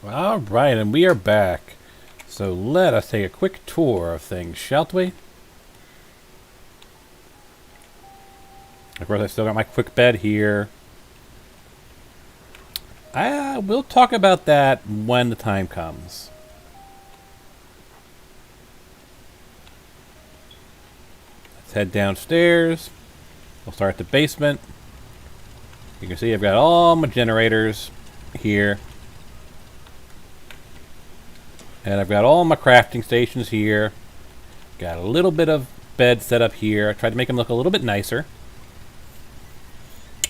All right, and we are back. So let us take a quick tour of things, shall we? Of course, I still got my quick bed here. We'll talk about that when the time comes. Let's head downstairs. We'll start at the basement. You can see I've got all my generators here. And I've got all my crafting stations here. Got a little bit of bed set up here. I tried to make them look a little bit nicer.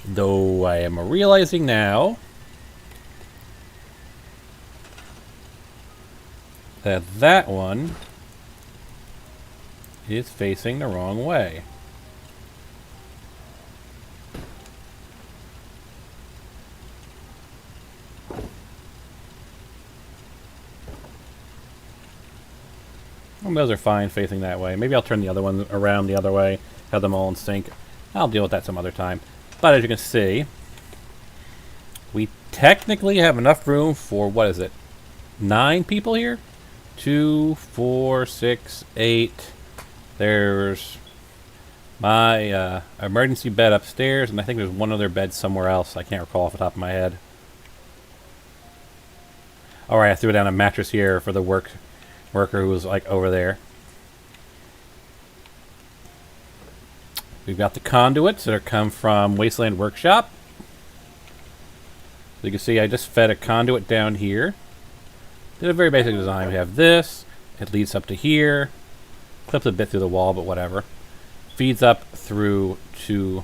Though I am realizing now that that one is facing the wrong way. Well, those are fine facing that way. Maybe I'll turn the other one around the other way, have them all in sync. I'll deal with that some other time. But as you can see, we technically have enough room for, what is it, 9 people here? 2, 4, 6, 8. There's my emergency bed upstairs, and I think there's one other bed somewhere else. I can't recall off the top of my head. Alright, I threw down a mattress here for the worker who was like over there. We've got the conduits that are come from Wasteland Workshop. So you can see I just fed a conduit down here. Did a very basic design. We have this. It leads up to here. Clips a bit through the wall, but whatever. Feeds up through to...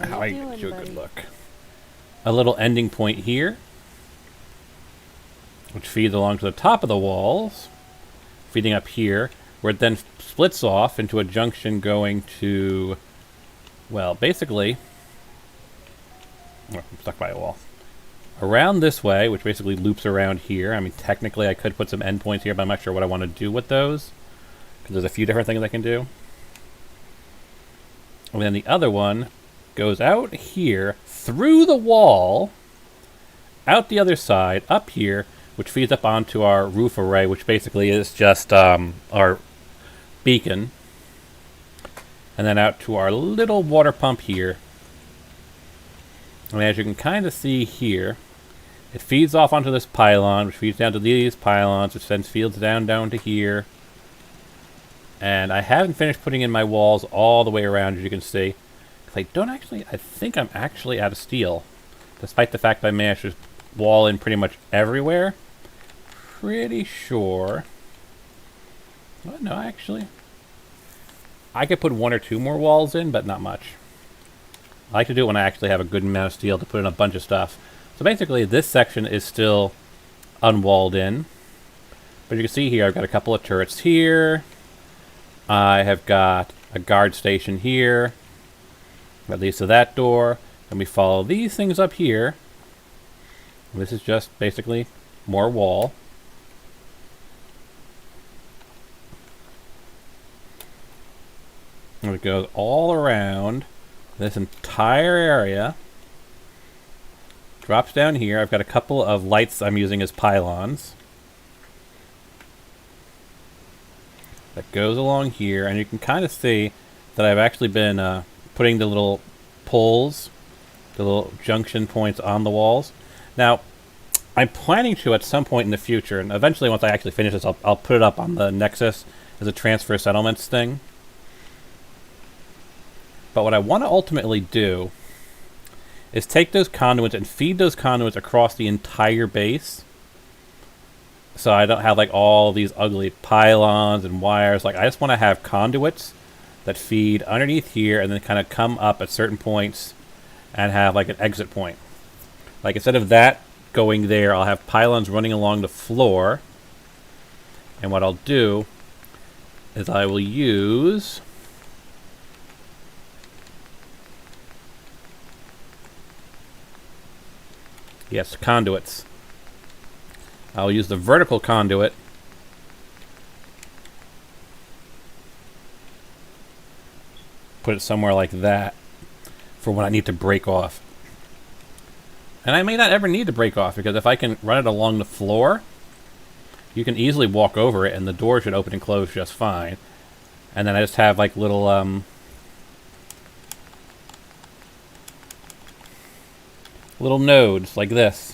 How I get you a good look. A little ending point here, which feeds along to the top of the walls, feeding up here, where it then splits off into a junction going to, well, basically, oh, I'm stuck by a wall. Around this way, which basically loops around here. I mean, technically I could put some endpoints here, but I'm not sure what I want to do with those, because there's a few different things I can do. And then the other one goes out here, through the wall, out the other side, up here, which feeds up onto our roof array, which basically is just our beacon. And then out to our little water pump here. And as you can kind of see here, it feeds off onto this pylon, which feeds down to these pylons, which then feeds down to here. And I haven't finished putting in my walls all the way around, as you can see. I think I'm actually out of steel. Despite the fact that I managed to wall in pretty much everywhere. Pretty sure. Oh, no, actually. I could put 1 or 2 more walls in, but not much. I like to do it when I actually have a good amount of steel to put in a bunch of stuff. So basically, this section is still unwalled in. But you can see here, I've got a couple of turrets here. I have got a guard station here. That leads to that door. And we follow these things up here. This is just basically more wall. And it goes all around this entire area. Drops down here. I've got a couple of lights I'm using as pylons. That goes along here, and you can kind of see that I've actually been putting the little poles, the little junction points on the walls. Now, I'm planning to at some point in the future, and eventually once I actually finish this, I'll put it up on the Nexus as a transfer settlements thing. But what I want to ultimately do is take those conduits and feed those conduits across the entire base. So I don't have like all these ugly pylons and wires. Like I just want to have conduits that feed underneath here and then kind of come up at certain points and have like an exit point. Like instead of that going there, I'll have pylons running along the floor. And what I'll do is I will use... Yes, conduits. I'll use the vertical conduit put it somewhere like that for when I need to break off. And I may not ever need to break off, because if I can run it along the floor, you can easily walk over it, and the door should open and close just fine. And then I just have like little little nodes like this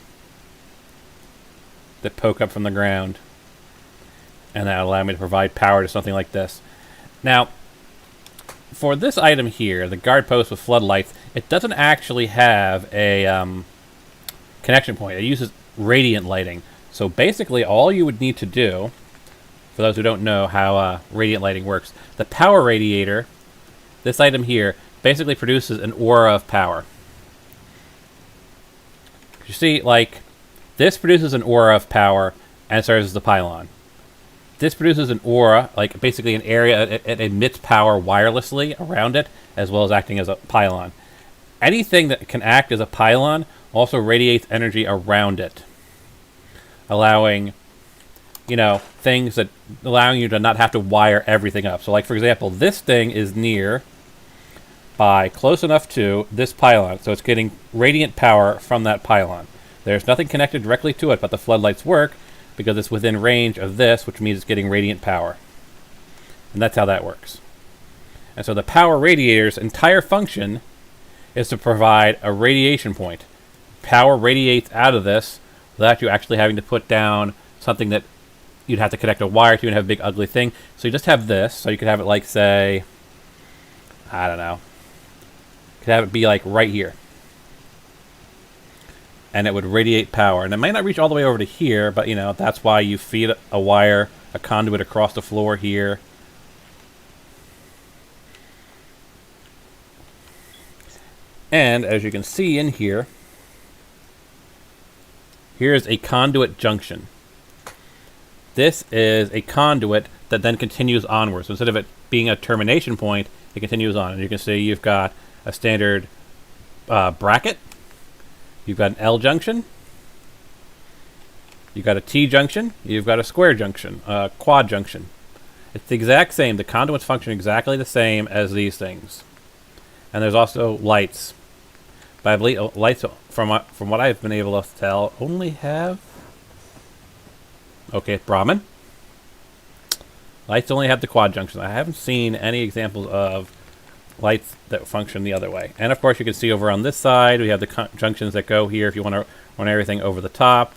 that poke up from the ground, and that allow me to provide power to something like this. Now, for this item here, the guard post with floodlights, it doesn't actually have a connection point. It uses radiant lighting. So basically all you would need to do, for those who don't know how radiant lighting works, the power radiator, this item here, basically produces an aura of power. You see, like, this produces an aura of power and serves as the pylon. This produces an aura, like basically an area, it emits power wirelessly around it, as well as acting as a pylon. Anything that can act as a pylon also radiates energy around it, allowing, you know, things that, allowing you to not have to wire everything up. So like, for example, this thing is near by close enough to this pylon, so it's getting radiant power from that pylon. There's nothing connected directly to it, but the floodlights work because it's within range of this, which means it's getting radiant power. And that's how that works. And so the power radiator's entire function is to provide a radiation point. Power radiates out of this without you actually having to put down something that you'd have to connect a wire to and have a big ugly thing. So you just have this, so you could have it like, say, I don't know, you could have it be like right here. And it would radiate power. And it might not reach all the way over to here, but you know, that's why you feed a wire, a conduit across the floor here. And as you can see in here, here's a conduit junction. This is a conduit that then continues onwards. So instead of it being a termination point, it continues on. And you can see you've got a standard bracket. You've got an L junction. You've got a T junction. You've got a square junction, quad junction. It's the exact same. The conduits function exactly the same as these things. And there's also lights. But I believe lights, from what I've been able to tell, only have... Okay, Brahmin. Lights only have the quad junction. I haven't seen any examples of lights that function the other way. And of course you can see over on this side we have the junctions that go here if you want to run everything over the top.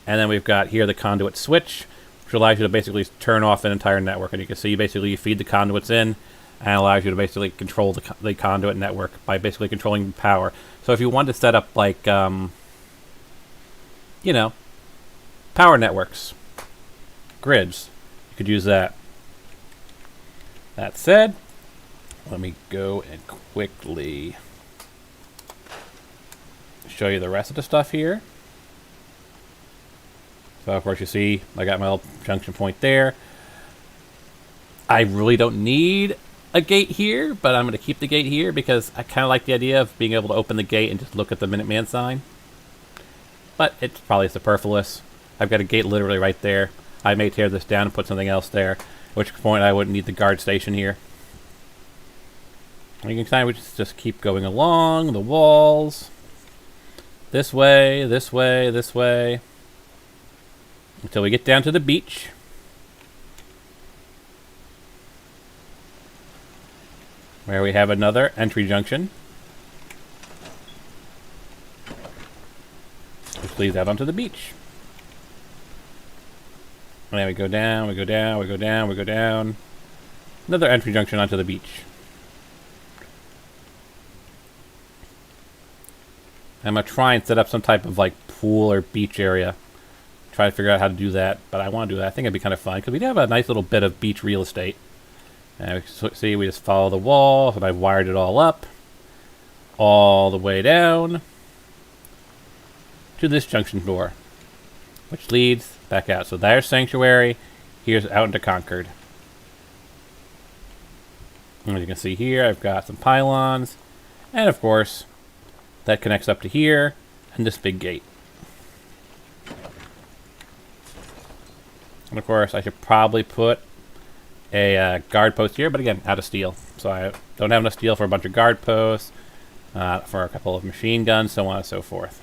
And then we've got here the conduit switch, which allows you to basically turn off an entire network. And you can see basically you feed the conduits in, and allows you to basically control the conduit network by basically controlling power. So if you wanted to set up like, you know, power networks, grids, you could use that. That said, let me go and quickly show you the rest of the stuff here. So of course you see I got my little junction point there. I really don't need a gate here, but I'm going to keep the gate here because I kind of like the idea of being able to open the gate and just look at the Minuteman sign. But it's probably superfluous. I've got a gate literally right there. I may tear this down and put something else there, at which point I wouldn't need the guard station here. And you can kind of just keep going along the walls. This way, this way, this way. Until we get down to the beach. Where we have another entry junction. Which leads out onto the beach. And then we go down, we go down, we go down, we go down. Another entry junction onto the beach. I'm going to try and set up some type of like pool or beach area. Try to figure out how to do that, but I want to do that. I think it'd be kind of fun because we do have a nice little bit of beach real estate. And see, we just follow the wall, and I've wired it all up, all the way down to this junction door, which leads back out. So there's Sanctuary. Here's out into Concord. And as you can see here, I've got some pylons, and of course, that connects up to here and this big gate. And of course, I should probably put a guard post here, but again, out of steel. So I don't have enough steel for a bunch of guard posts, for a couple of machine guns, so on and so forth.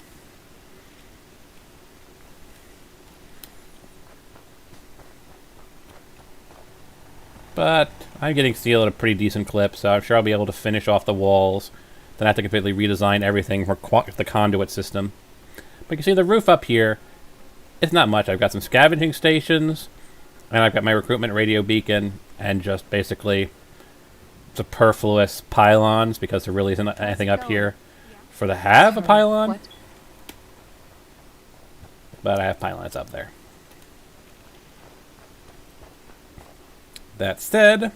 But I'm getting steel at a pretty decent clip, so I'm sure I'll be able to finish off the walls. Then I have to completely redesign everything for the conduit system. But you can see the roof up here, it's not much. I've got some scavenging stations, and I've got my recruitment radio beacon, and just basically superfluous pylons, because there really isn't anything up here for the have a pylon. What? But I have pylons up there. That said,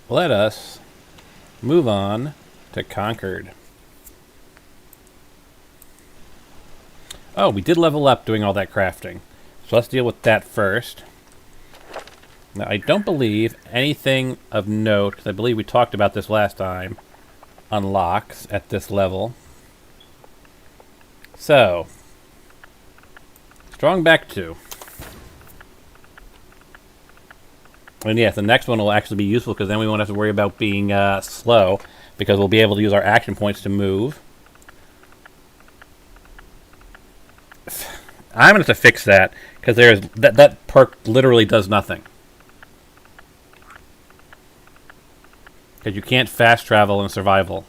let us move on to Concord. Oh, we did level up doing all that crafting. So let's deal with that first. Now, I don't believe anything of note, I believe we talked about this last time, unlocks at this level. So, strong back 2. And yes, the next one will actually be useful because then we won't have to worry about being slow, because we'll be able to use our action points to move. I'm going to have to fix that, because there's that perk literally does nothing. Because you can't fast travel in survival.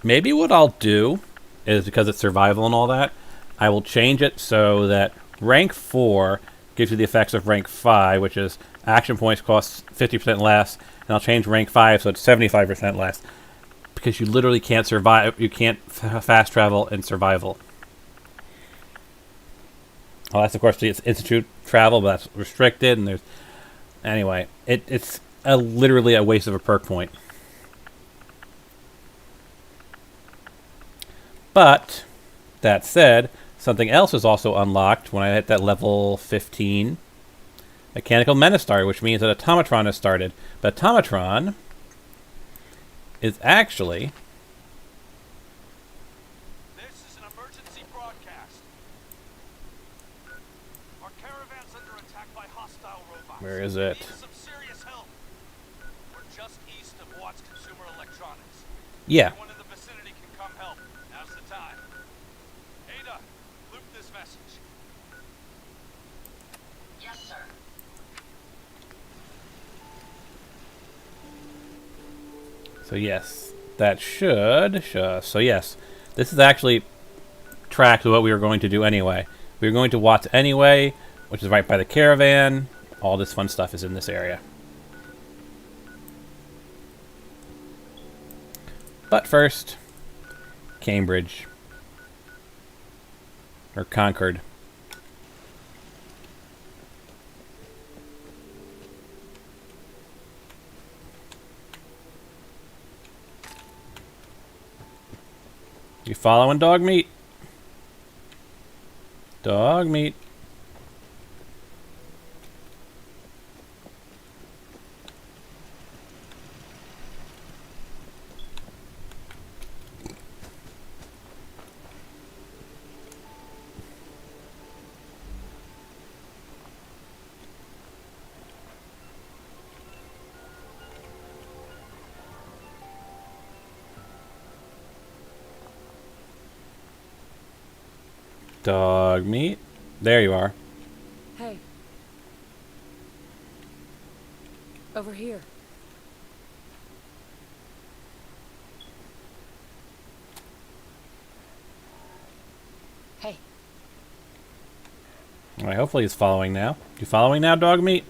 Maybe what I'll do is, because it's survival and all that, I will change it so that rank 4 gives you the effects of rank 5, which is action points cost 50% less, and I'll change rank 5 so it's 75% less. Because you literally can't survive, you can't fast travel in survival. Well, that's of course the institute travel, but that's restricted, and there's... Anyway, it's literally a waste of a perk point. But, that said, something else is also unlocked when I hit that level 15. Mechanical Menace started, which means that Automatron has started. But Automatron is actually... This is an emergency broadcast. Our caravan's under attack by hostile robots. Where is it? We need some serious help. We're just east of Watts Consumer Electronics. Yeah. Anyone in the vicinity can come help. Now's the time. Ada, loop this message. Yes, sir. So yes, that should... So yes, this is actually tracked with what we were going to do anyway. We were going to Watts anyway, which is right by the caravan. All this fun stuff is in this area. But first, Cambridge. Or Concord. You following dog meat? Dog meat. Dog meat. There you are. Hey. Over here. Hey. All right, hopefully he's following now. You following now, dog meat?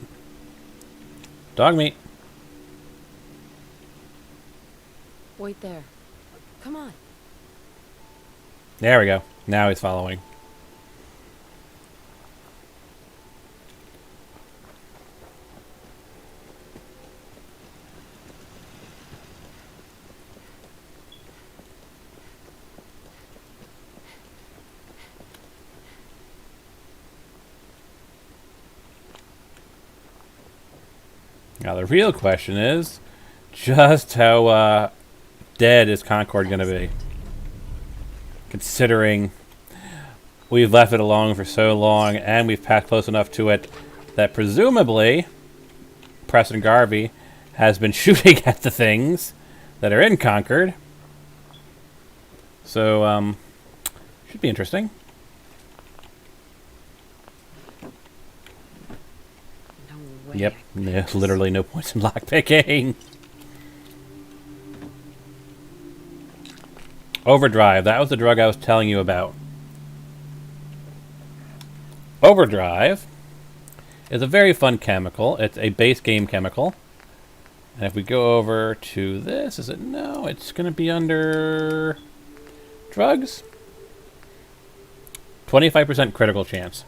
Dog meat. Wait there. Come on. There we go. Now he's following. Now the real question is, just how dead is Concord going to be? Considering we've left it alone for so long and we've passed close enough to it that presumably Preston Garvey has been shooting at the things that are in Concord. So, should be interesting. Yep, there's literally no points in lockpicking. Overdrive, that was the drug I was telling you about. Overdrive is a very fun chemical. It's a base game chemical. And if we go over to this, is it? No, it's going to be under drugs. 25% critical chance.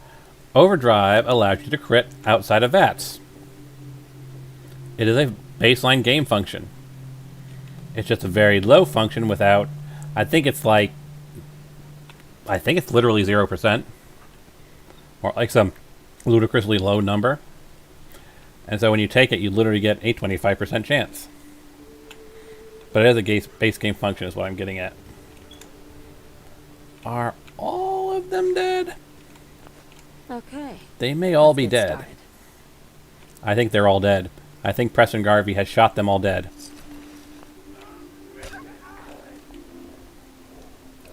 Overdrive allows you to crit outside of VATS. It is a baseline game function. It's just a very low function without... I think it's literally 0%. Or like some ludicrously low number. And so when you take it, you literally get a 25% chance. But it is a base game function is what I'm getting at. Are all of them dead? Okay. They may all Let's be get dead. started. I think they're all dead. I think Preston Garvey has shot them all dead.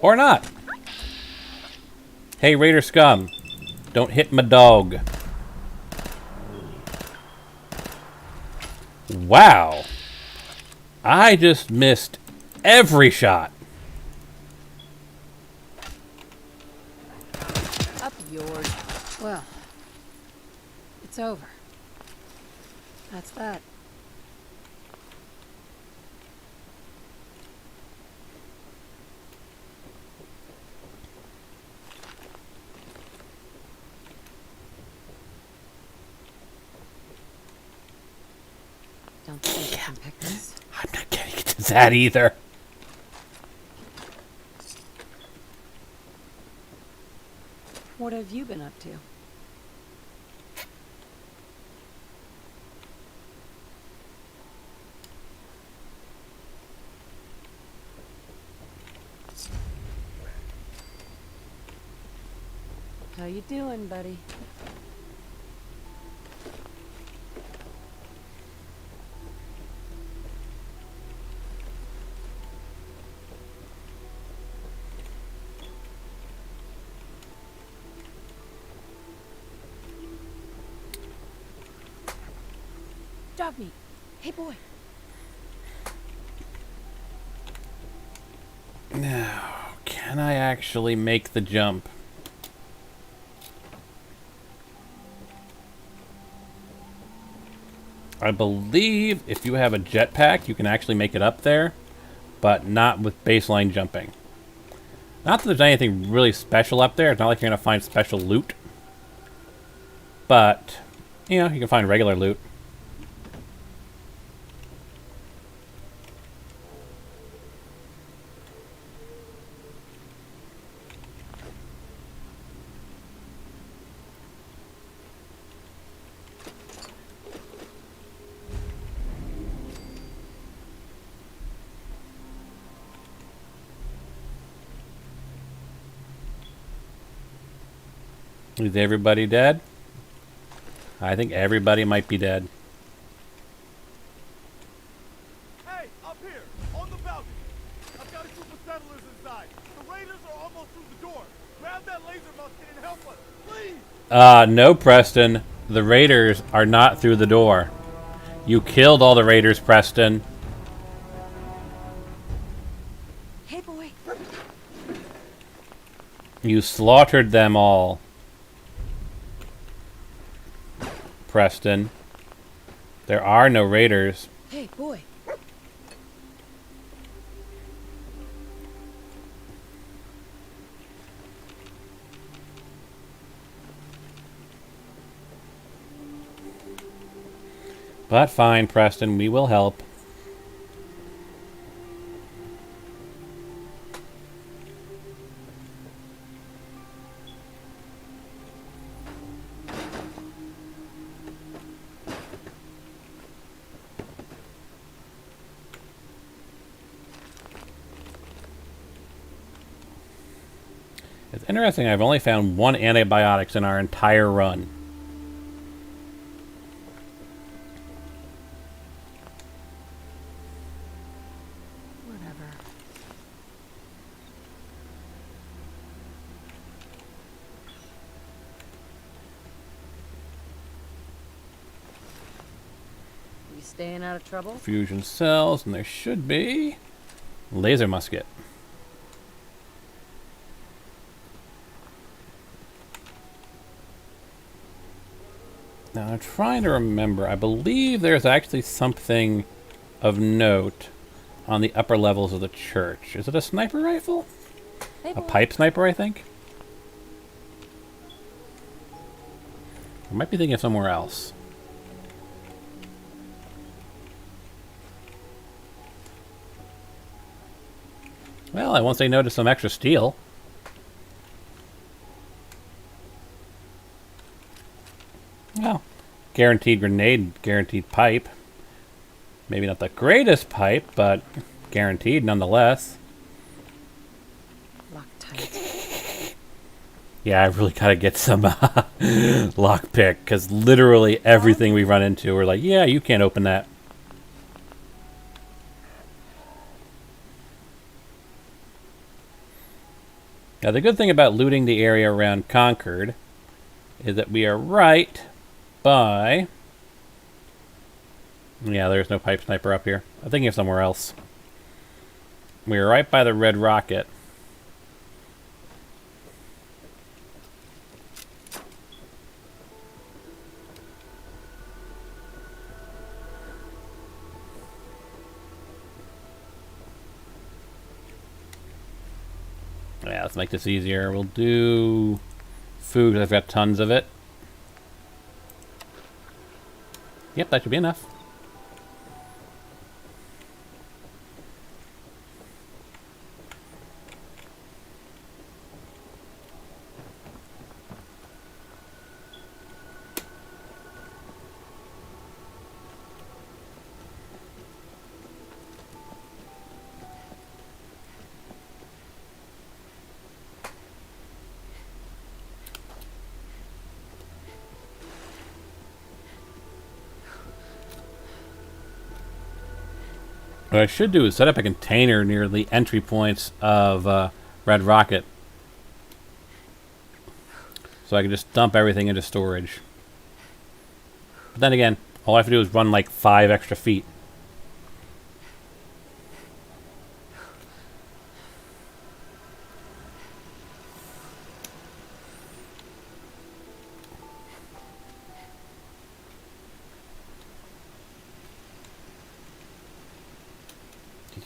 Or not. Hey, Raider scum. Don't hit my dog. Wow. I just missed every shot. Up yours. Well, it's over. That's that. Don't think I can pick this. I'm not getting to that either. What have you been up to? How you doing, buddy? Dog meat. Hey, boy. Now, can I actually make the jump? I believe if you have a jetpack, you can actually make it up there, but not with baseline jumping. Not that there's anything really special up there. It's not like you're going to find special loot. But, you know, you can find regular loot. Is everybody dead? I think everybody might be dead. Hey, up here, on the balcony. I've got a group of settlers inside. The raiders are almost through the door. Grab that laser musket and help us, please. No, Preston. The raiders are not through the door. You killed all the raiders, Preston. Hey, boy. You slaughtered them all. Preston. There are no raiders. Hey, boy. But fine, Preston, we will help. It's interesting, I've only found one antibiotics in our entire run. Whatever. staying out of trouble? Fusion cells, and there should be laser musket. Now I'm trying to remember. I believe there's actually something of note on the upper levels of the church. Is it a sniper rifle? Hey, A boy. pipe sniper, I think? I might be thinking of somewhere else. Well, I won't say no to some extra steel. Well, guaranteed grenade, guaranteed pipe. Maybe not the greatest pipe, but guaranteed nonetheless. Loctite. Yeah, I really gotta get some lockpick, because literally everything we run into, we're like, yeah, you can't open that. Now, the good thing about looting the area around Concord is that we are right by... Yeah, there's no pipe sniper up here. I'm thinking of somewhere else. We are right by the red rocket. Yeah, let's make this easier. We'll do food, 'cause I've got tons of it. Yep, that should be enough. What I should do is set up a container near the entry points of Red Rocket, so I can just dump everything into storage. But then again, all I have to do is run like 5 extra feet.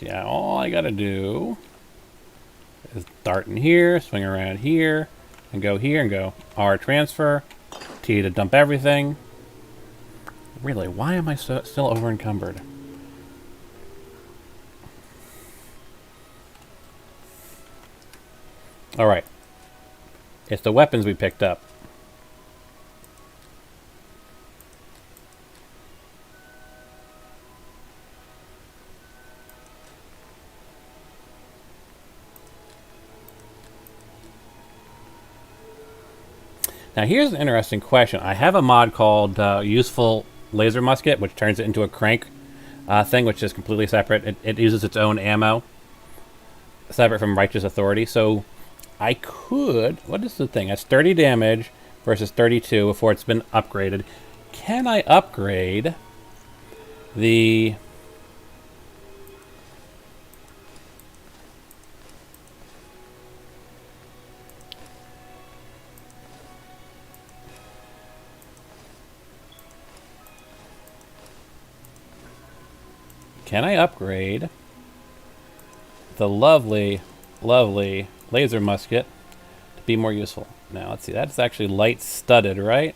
Yeah, all I gotta do is dart in here, swing around here, and go here and go R transfer, T to dump everything. Really, why am I still over encumbered? Alright. It's the weapons we picked up. Now here's an interesting question. I have a mod called Useful Laser Musket, which turns it into a crank thing, which is completely separate. It uses its own ammo, separate from Righteous Authority. So I could... What is the thing? That's 30 damage versus 32 before it's been upgraded. Can I upgrade the... Can I upgrade the lovely, lovely laser musket to be more useful? Now, let's see. That's actually light studded, right?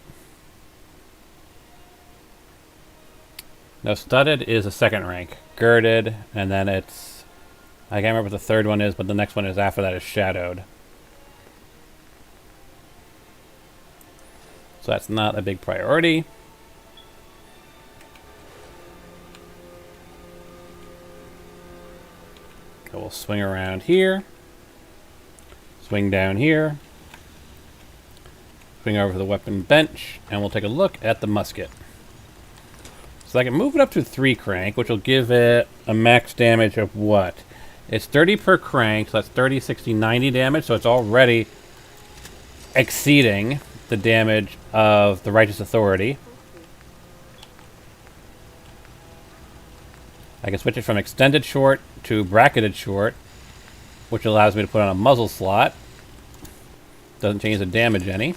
No, studded is a second rank. Girded, and then it's... I can't remember what the third one is, but the next one is after that is shadowed. So that's not a big priority. So we'll swing around here, swing down here, swing over to the weapon bench, and we'll take a look at the musket. So I can move it up to 3 crank, which will give it a max damage of what? It's 30 per crank, so that's 30, 60, 90 damage, so it's already exceeding the damage of the Righteous Authority. I can switch it from extended short to bracketed short, which allows me to put on a muzzle slot. Doesn't change the damage any.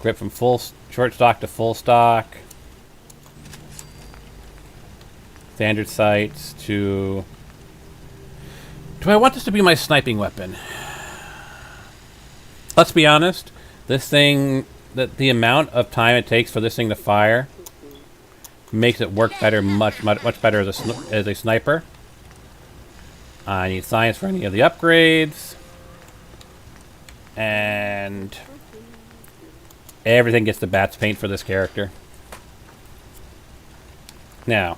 Grip from full short stock to full stock. Standard sights to... Do I want this to be my sniping weapon? Let's be honest. This thing, the amount of time it takes for this thing to fire makes it work better, much better as a sniper. I need science for any of the upgrades. And everything gets the bat's paint for this character. Now,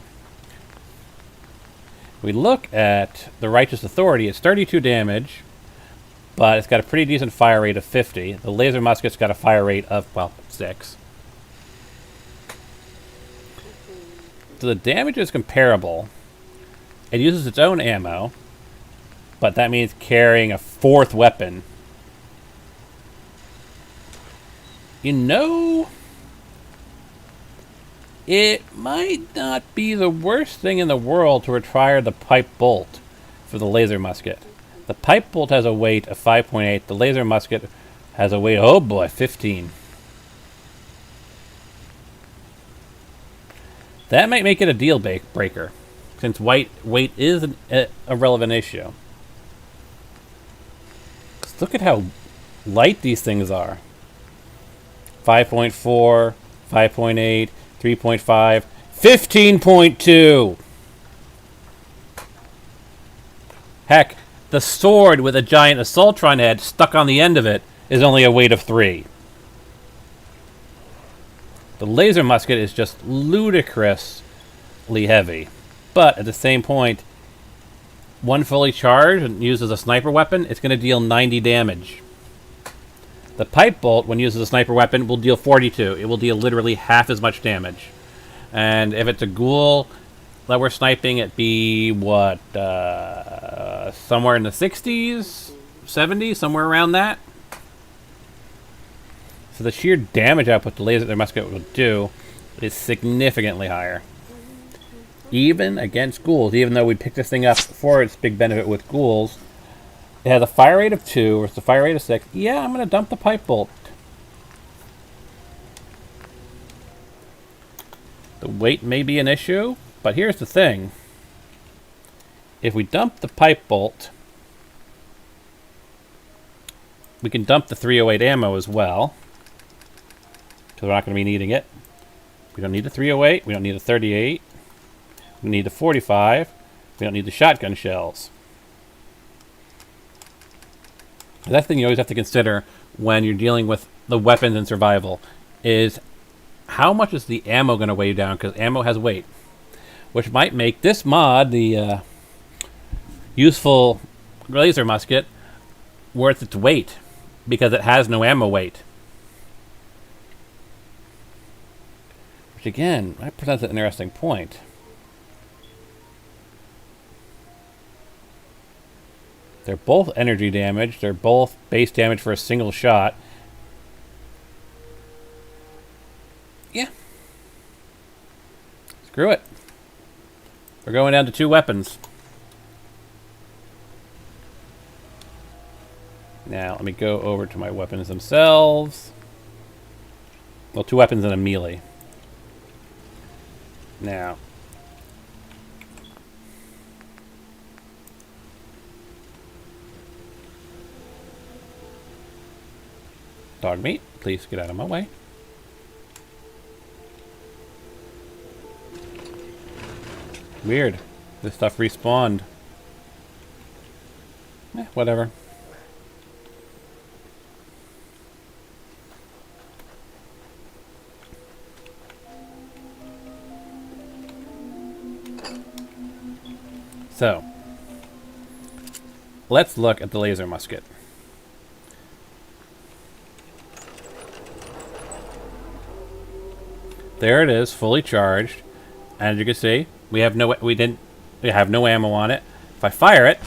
we look at the Righteous Authority. It's 32 damage, but it's got a pretty decent fire rate of 50. The laser musket's got a fire rate of, well, 6. So the damage is comparable. It uses its own ammo, but that means carrying a 4th weapon. You know, it might not be the worst thing in the world to retire the pipe bolt for the laser musket. The pipe bolt has a weight of 5.8. The laser musket has a weight, oh boy, 15. That might make it a deal breaker, since weight is a relevant issue. Look at how light these things are. 5.4, 5.8, 3.5, 15.2! Heck, the sword with a giant Assaultron head stuck on the end of it is only a weight of 3. The laser musket is just ludicrously heavy. But at the same point, one fully charged and used as a sniper weapon, it's going to deal 90 damage. The pipe bolt, when used as a sniper weapon, will deal 42. It will deal literally half as much damage. And if it's a ghoul that we're sniping, it'd be, what, somewhere in the 60s? 70s? Somewhere around that? So the sheer damage output the laser musket will do is significantly higher. Even against ghouls, even though we picked this thing up for its big benefit with ghouls, it has a fire rate of 2, or it's a fire rate of 6. Yeah, I'm going to dump the pipe bolt. The weight may be an issue, but here's the thing. If we dump the pipe bolt, we can dump the 308 ammo as well, because we're not going to be needing it. We don't need the 308, we don't need a 38, we need the 45, we don't need the shotgun shells. That's the thing you always have to consider when you're dealing with the weapons in survival, is how much is the ammo going to weigh down, because ammo has weight. Which might make this mod, the useful laser musket, worth its weight, because it has no ammo weight. Which again, that presents an interesting point. They're both energy damage. They're both base damage for a single shot. Yeah. Screw it. We're going down to 2 weapons. Now, let me go over to my weapons themselves. Well, 2 weapons and a melee. Now, dog meat, please get out of my way. Weird. This stuff respawned. Whatever. So, let's look at the laser musket. There it is, fully charged. And as you can see, we have no ammo on it. If I fire it,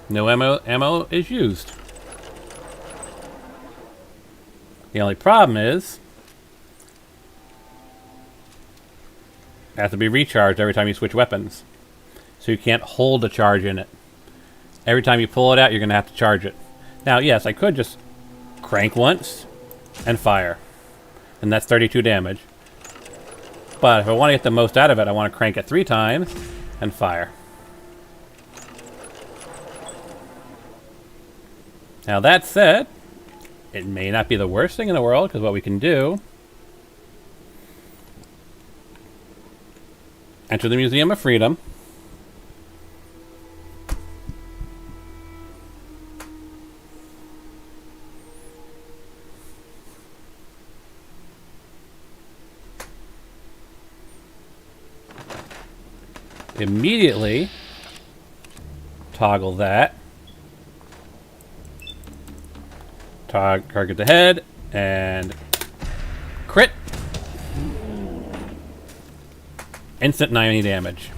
No ammo is used. The only problem is it has to be recharged every time you switch weapons. So you can't hold a charge in it. Every time you pull it out, you're going to have to charge it. Now, yes, I could just crank once and fire. And that's 32 damage. But if I want to get the most out of it, I want to crank it 3 times and fire. Now that said, it may not be the worst thing in the world, because what we can do... enter the Museum of Freedom. Immediately toggle that. Target the head and crit. Instant 90 damage.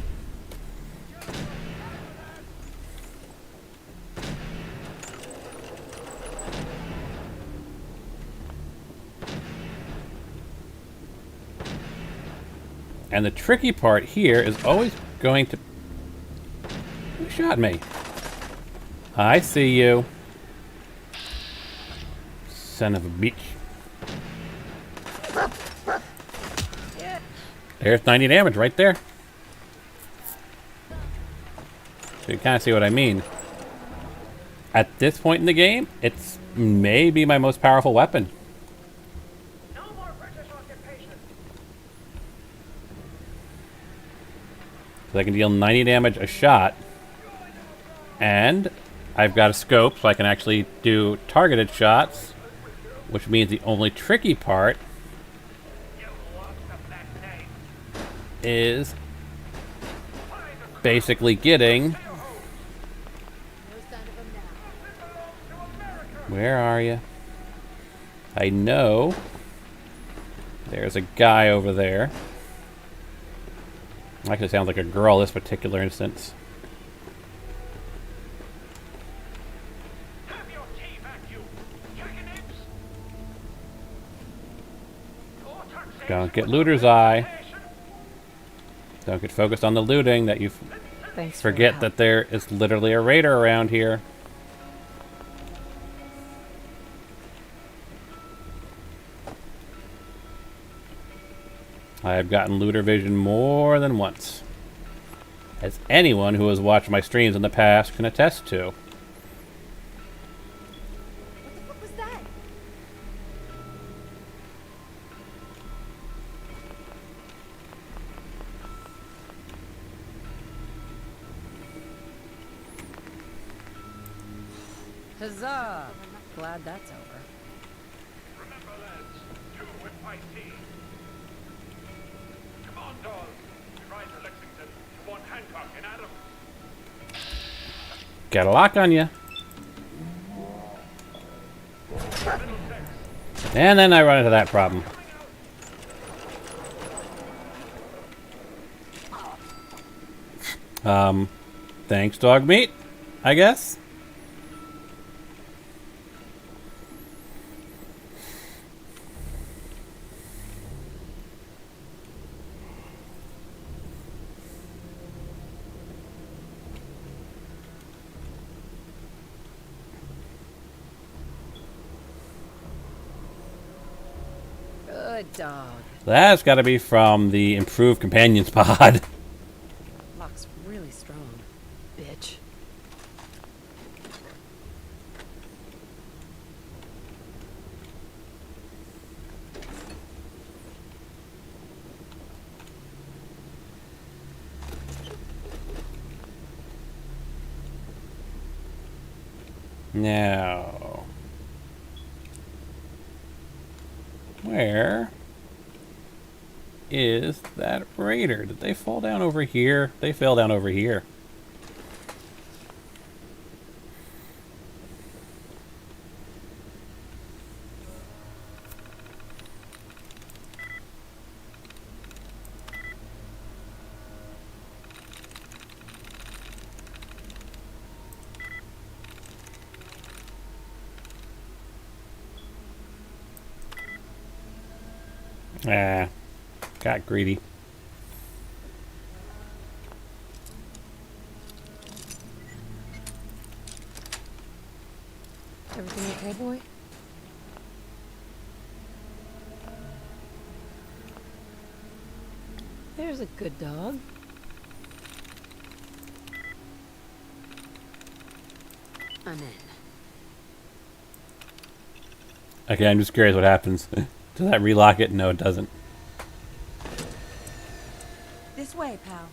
And the tricky part here is always going to... Who shot me? I see you. Son of a bitch. There's 90 damage right there. So you kind of see what I mean. At this point in the game, it's maybe my most powerful weapon. No more British occupation. So I can deal 90 damage a shot. And I've got a scope, so I can actually do targeted shots. Which means the only tricky part is basically getting... Where are you? I know there's a guy over there. Actually sounds like a girl this particular instance. Don't get looter's eye. Don't get focused on the looting that you Thanks forget for that there is literally a raider around here. I have gotten looter vision more than once, as anyone who has watched my streams in the past can attest to. What the fuck was that? Huzzah! Glad that's over. Remember, lads, do what I see. Come on, dolls. We ride to Lexington. You want Hancock and Adam. Got a lock on you. And then I run into that problem. Thanks, dog meat, I guess. Good dog. That's got to be from the improved companions pod. Lock's really strong. Bitch. Now, where is that raider? Did they fall down over here? They fell down over here. Ah, got greedy. Everything okay, boy? There's a good dog. I'm in. Okay, I'm just curious what happens. Does that relock it? No, it doesn't. This way, pal.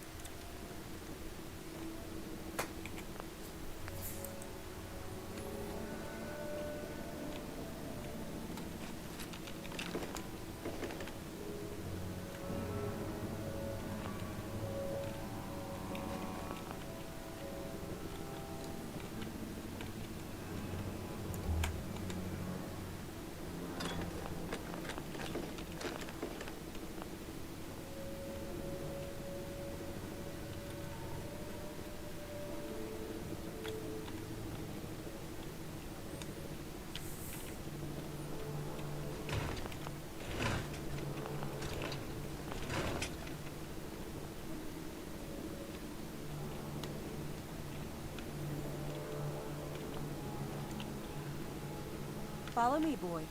Follow me, boy.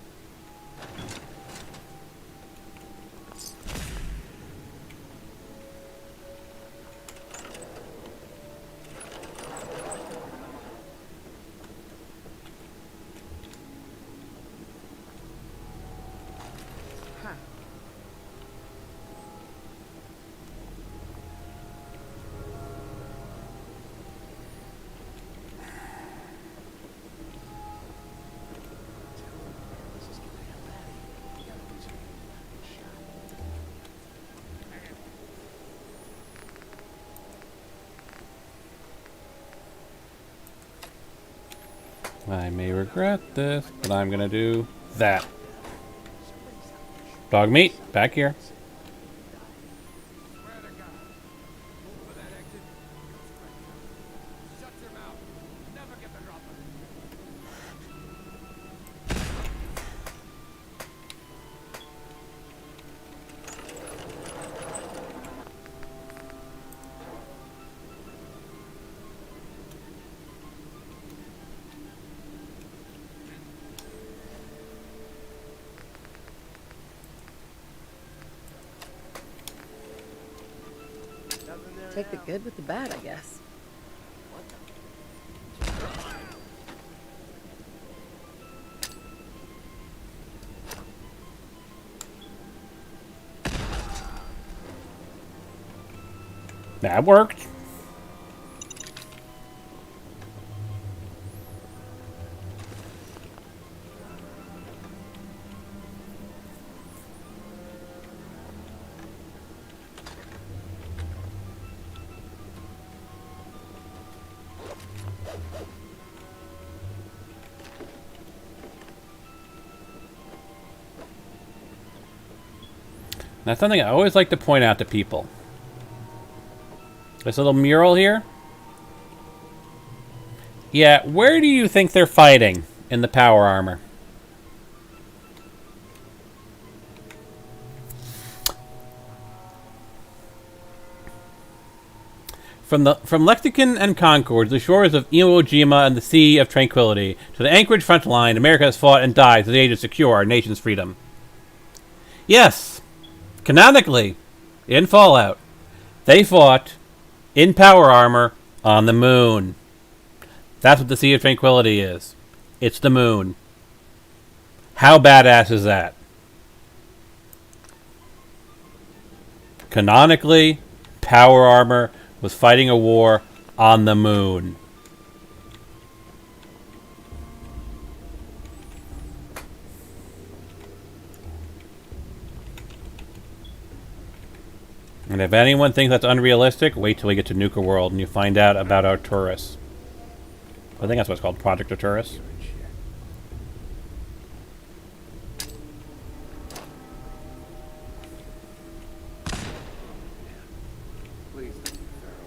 Huh. I may regret this, but I'm gonna do that. Dog meat, back here. Swear to God. Move for that exit. Shut your mouth. Never get the drop on it. Nothing there Take the now. good with the bad, I guess. That worked. That's something I always like to point out to people. This little mural here. Yeah, where do you think they're fighting in the power armor? From Lexington and Concord, the shores of Iwo Jima and the Sea of Tranquility, to the Anchorage front line, America has fought and died to the age to secure our nation's freedom. Yes, canonically, in Fallout, they fought in power armor on the moon. That's what the Sea of Tranquility is. It's the moon. How badass is that? Canonically, power armor was fighting a war on the moon. And if anyone thinks that's unrealistic, wait till we get to Nuka World and you find out about Arturus. I think that's what it's called, Project Arturus. Please don't be feral.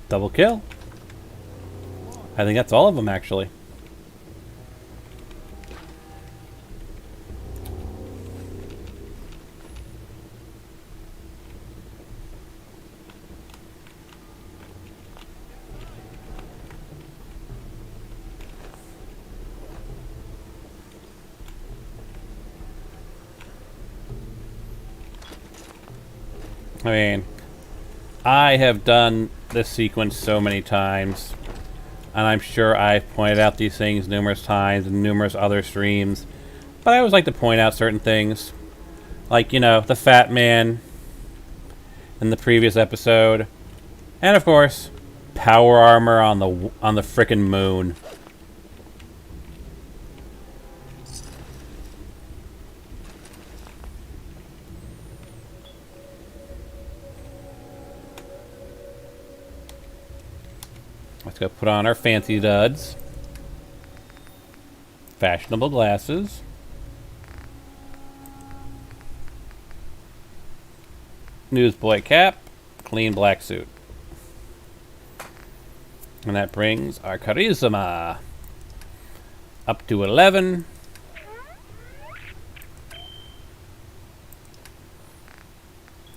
Double kill. I think that's all of them, actually. I mean, I have done this sequence so many times, and I'm sure I've pointed out these things numerous times in numerous other streams, but I always like to point out certain things. Like, you know, the fat man in the previous episode. And, of course, power armor on the frickin' moon. Let's go put on our fancy duds. Fashionable glasses. Newsboy cap. Clean black suit. And that brings our charisma up to 11.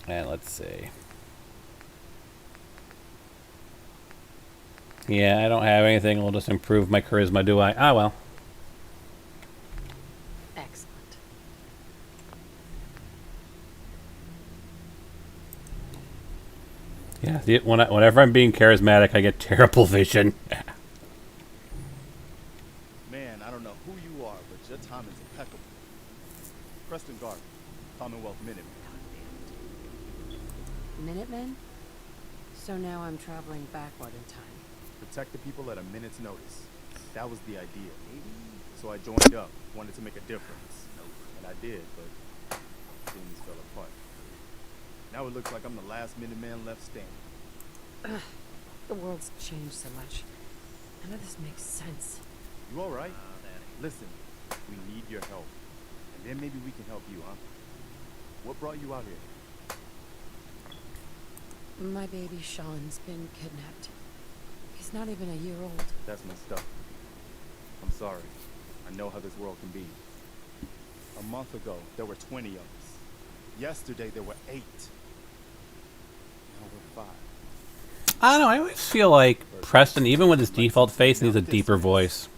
And let's see. Yeah, I don't have anything. We'll just improve my charisma, do I? Ah, well. Excellent. Yeah, whenever I'm being charismatic, I get terrible vision. Man, I don't know who you are, but your timing's impeccable. Preston Garvey, Commonwealth Minuteman. Minutemen? So now I'm traveling backward in time. Protect the people at a minute's notice. That was the idea. So I joined up, wanted to make a difference. And I did, but things fell apart. Now it looks like I'm the last Minuteman left standing. The world's changed so much. None of this makes sense. You alright? Listen, we need your help. And then maybe we can help you, huh? What brought you out here? My baby Sean's been kidnapped. He's not even a year old. That's messed up. I'm sorry. I know how this world can be. A month ago, there were 20 of us. Yesterday, there were 8. Now we're 5. I don't know, I always feel like Preston, even with his default face, needs a deeper voice.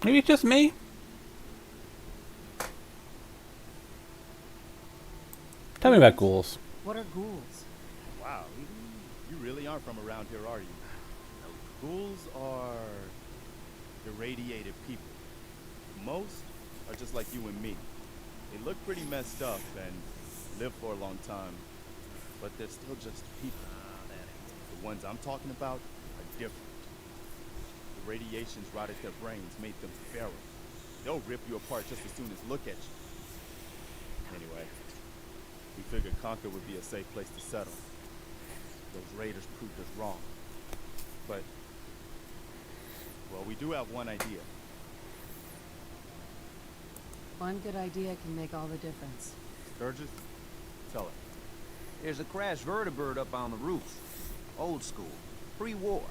Maybe it's just me? Tell me about ghouls. What are ghouls? Wow, you really aren't from around here, are you? Ghouls are irradiated people. Most are just like you and me. They look pretty messed up and live for a long time, but they're still just people. The ones I'm talking about are different. The radiations rotted their brains, made them feral. They'll rip you apart just as soon as look at you. Anyway, we figured Concord would be a safe place to settle. Those raiders proved us wrong. But, well, we do have one idea. One good idea can make all the difference. Sturgis, tell her. There's a crashed vertibird up on the roof. Old school. Pre-war.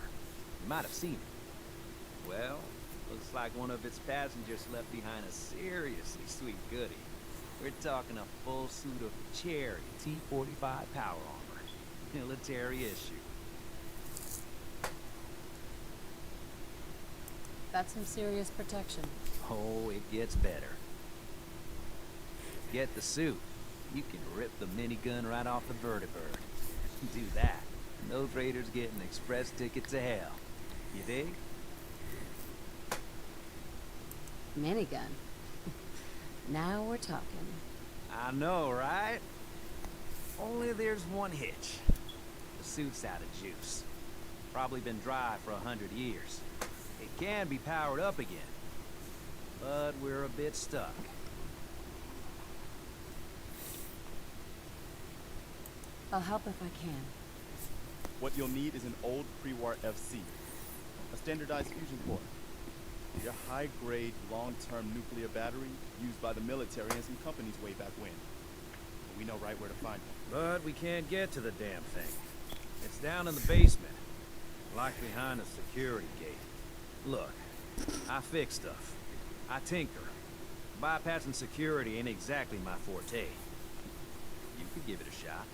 You might have seen it. Well, looks like one of its passengers left behind a seriously sweet goodie. We're talking a full suit of Cherry T-45 power armor. Military issue. That's some serious protection. Oh, it gets better. Get the suit. You can rip the minigun right off the vertibird. Do that, and those raiders get an express ticket to hell. You dig? Minigun. Now we're talking. I know, right? Only there's one hitch. The suit's out of juice. Probably been dry for 100 years. It can be powered up again, but we're a bit stuck. I'll help if I can. What you'll need is an old pre-war FC, a standardized fusion core, your high-grade, long-term nuclear battery used by the military and some companies way back when. We know right where to find them. But we can't get to the damn thing. It's down in the basement, like behind a security gate. Look, I fix stuff. I tinker. Bypassing security ain't exactly my forte. You could give it a shot.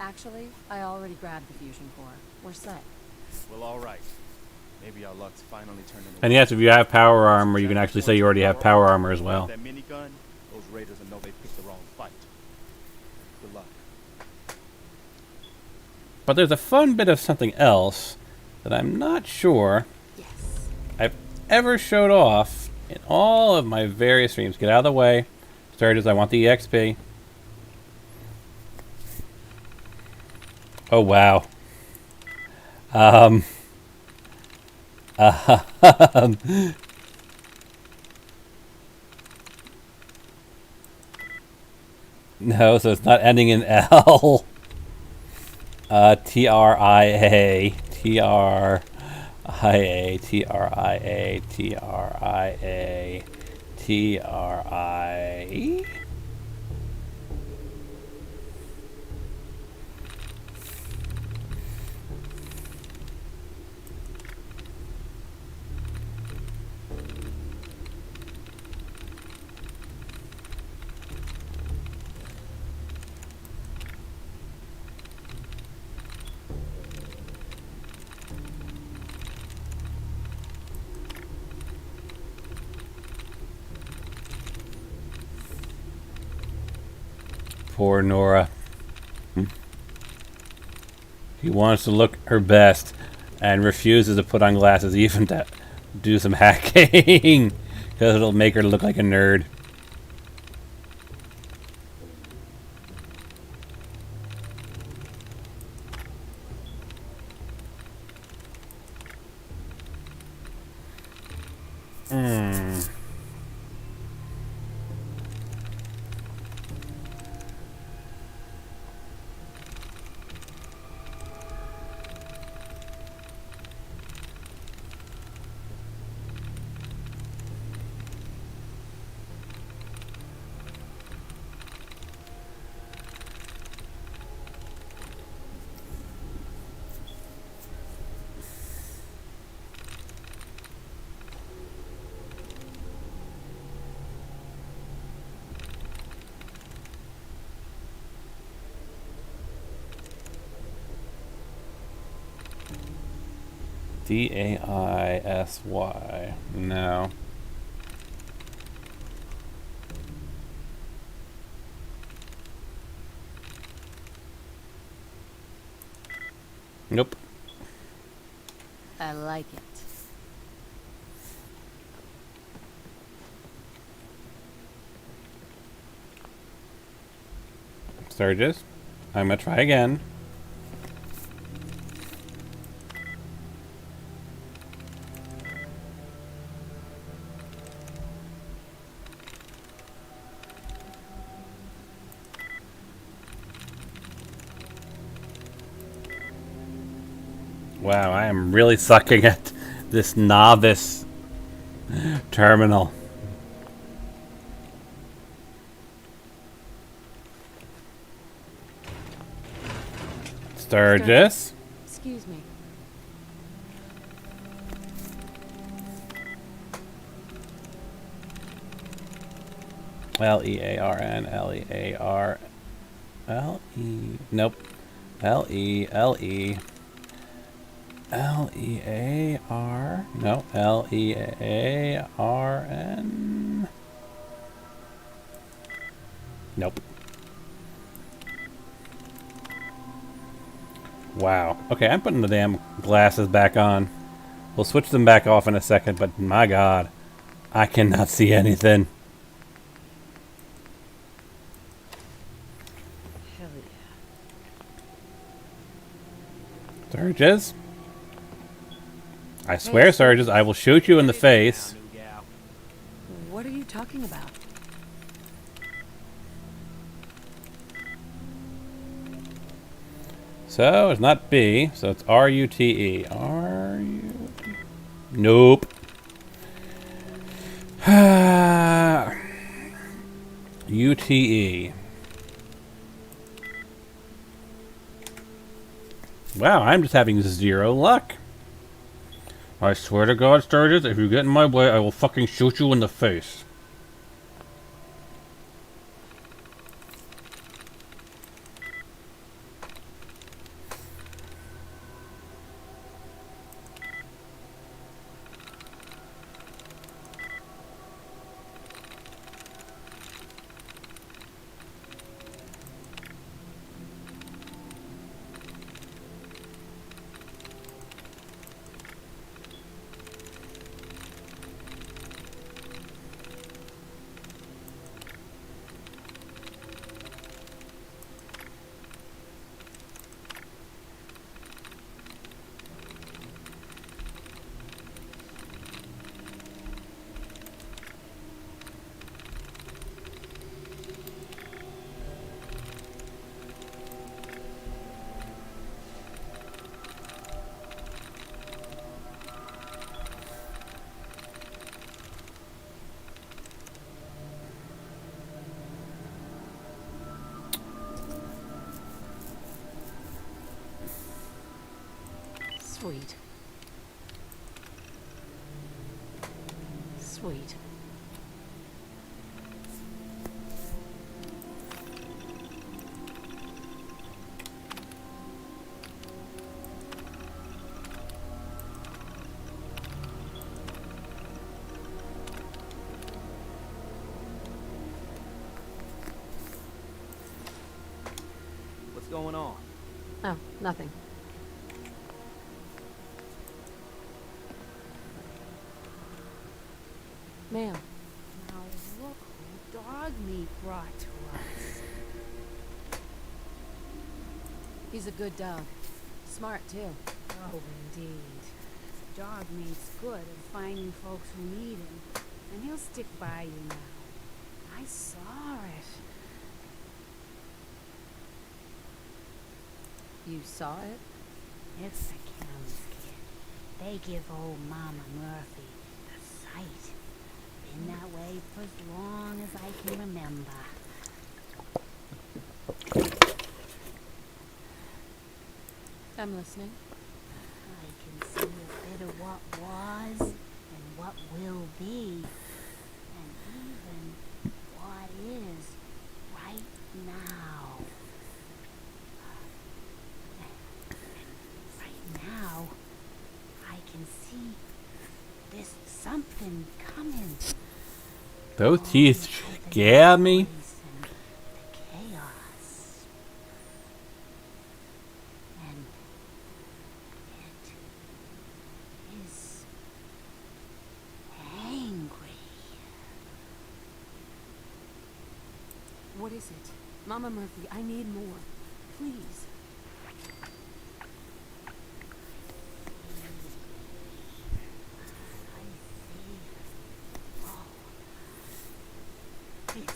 Actually, I already grabbed the fusion core. We're set. Well, all right. Maybe our luck's finally turning around. And yes, if you have power armor, you can actually say you already have power armor as well. That minigun, those raiders will know they picked the wrong fight. Good luck. But there's a fun bit of something else that I'm not sure Yes. I've ever showed off in all of my various streams. Get out of the way. Sturgis, I want the EXP. Oh, wow. No, so it's not ending in L. T-R-I-A. T-R-I-A. T-R-I-A. T-R-I-A. T-R-I... Poor Nora. She wants to look her best and refuses to put on glasses even to do some hacking because it'll make her look like a nerd. D-A-I-S-Y. No. Nope. I like it. Sturgis, I'm gonna try again. Wow, I am really sucking at this novice terminal. Sturgis. Excuse me. L-E-A-R-N, L-E-A-R... L-E... Nope. L-E-L-E... L-E-A-R... No, L-E-A-R-N... Nope. Wow. Okay, I'm putting the damn glasses back on. We'll switch them back off in a second, but my god. I cannot see anything. Hell yeah. Sturgis? I swear, Sturgis, I will shoot you in the face. What are you talking about? So, it's not B, so it's R-U-T-E. R-U-T... Nope. U-T-E. Wow, I'm just having 0 luck. I swear to God, Sturgis, if you get in my way, I will fucking shoot you in the face. Sweet. Sweet. What's going on? Oh, nothing. Ma'am. Now look who dog meat brought to us. He's a good dog. Smart, too. Oh, indeed. Dog meat's good at finding folks who need him, and he'll stick by you now. I saw it. You saw it? It's the Kim's kid. They give old Mama Murphy the sight. Been that way for as long as I can remember. I'm listening. I can see a bit of what was and what will be, and even what is right now. And right now, I can see there's something coming. Those teeth scare me. And the chaos. And it is angry. What is it? Mama Murphy, I need more. Please. I see. Oh. It's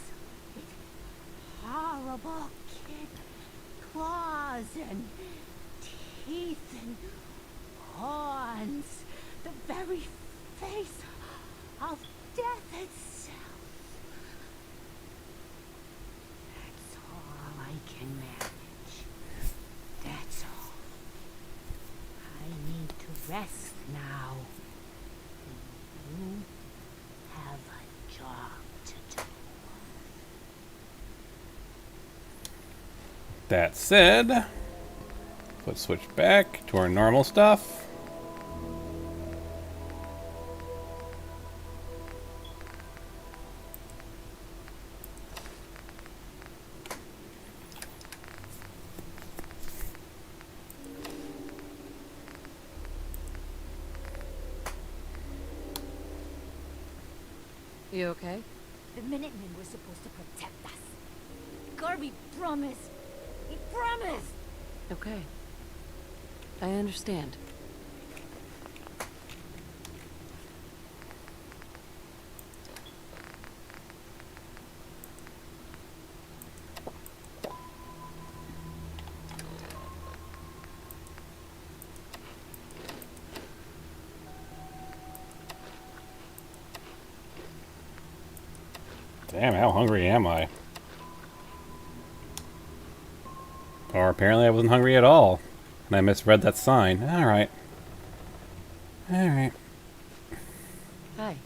horrible kid claws and teeth and horns. The very face of death itself. That's all I can manage. That's all. I need to rest now. And you have a job to do. That said, let's switch back to our normal stuff. You okay? The Minutemen were supposed to protect us. Garvey promised. He promised. Okay. I understand. Damn, how hungry am I? Or apparently I wasn't hungry at all. And I misread that sign. Alright. Alright. Hey,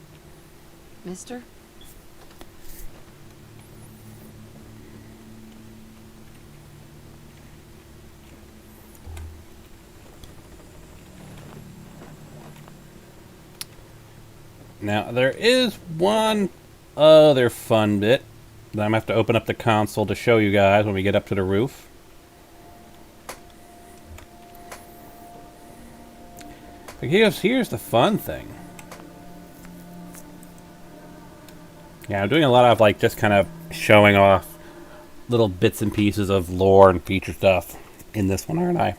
mister? Now, there is one other fun bit that I'm going to have to open up the console to show you guys when we get up to the roof. But here's the fun thing. Yeah, I'm doing a lot of, like, just kind of showing off little bits and pieces of lore and feature stuff in this one, aren't I?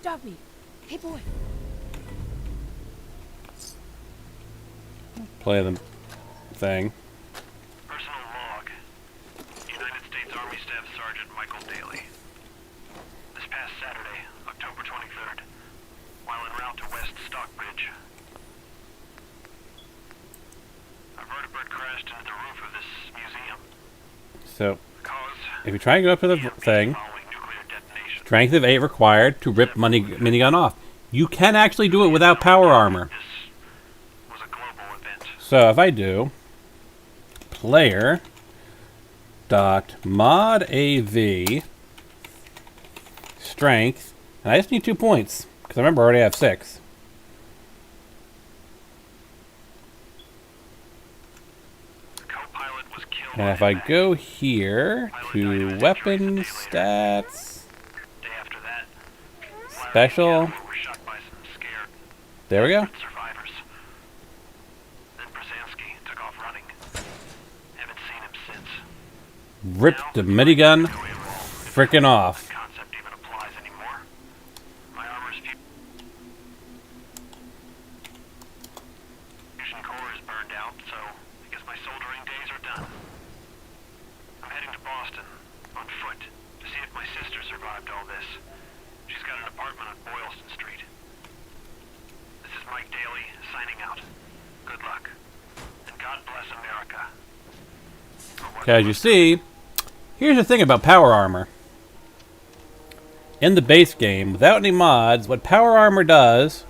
Dog meat. Hey, boy. Play the thing. Personal log. United States Army Staff Sergeant Michael Daly. This past Saturday, October 23rd, while en route to West Stockbridge, a vertibird crashed into the roof of this museum. So, The cause, if you try and go up to the thing, following nuclear detonation. strength of 8 required to rip minigun off. You can actually do it without power armor. This was a global event. So if I do player dot mod AV strength, and I just need 2 points because I remember I already have 6. The co-pilot was killed And on if I impact. go here to weapons stats, Day after that, Larry special, and Galloway were shot by some scared there we go. survivors. Then Brzezinski took off running. Haven't seen him since. Ripped the minigun frickin' off. Concept even applies anymore. My armor's fusion core is burned out, so I guess my soldering days are done. I'm heading to Boston on foot to see if my sister survived all this. She's got an apartment on Boylston Street. This is Mike Daly signing out. Good luck. And God bless America. As you see, here's the thing about power armor. In the base game, without any mods, what power armor does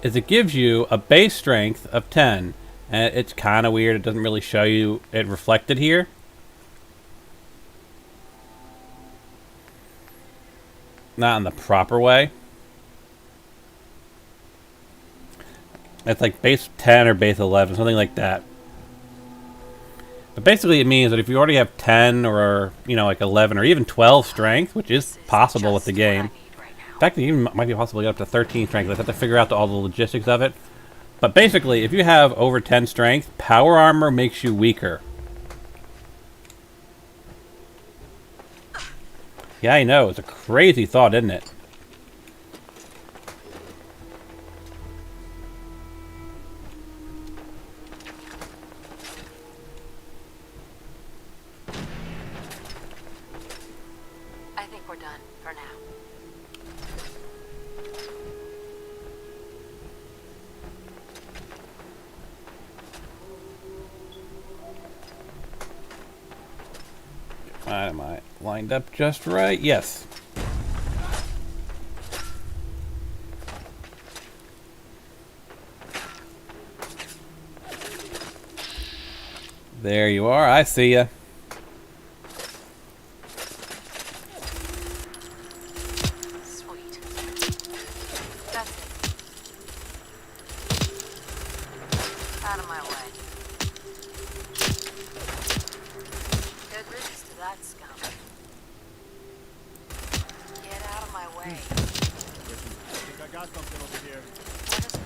is it gives you a base strength of 10. And it's kind of weird, it doesn't really show you it reflected here. Not in the proper way. It's like base 10 or base 11, something like that. But basically it means that if you already have 10 or, you know, like 11 or even 12 strength, which is possible with the game. In fact, it even might be possible to get up to 13 strength. I have to figure out all the logistics of it. But basically, if you have over 10 strength, power armor makes you weaker. Yeah, I know. It's a crazy thought, isn't it? I think we're done for now. Am I lined up just right? Yes. There you are. I see ya. Sweet. That's it. Out of my way. Good riddance to that scum. Get out of my way. I think I got something over here. What is it?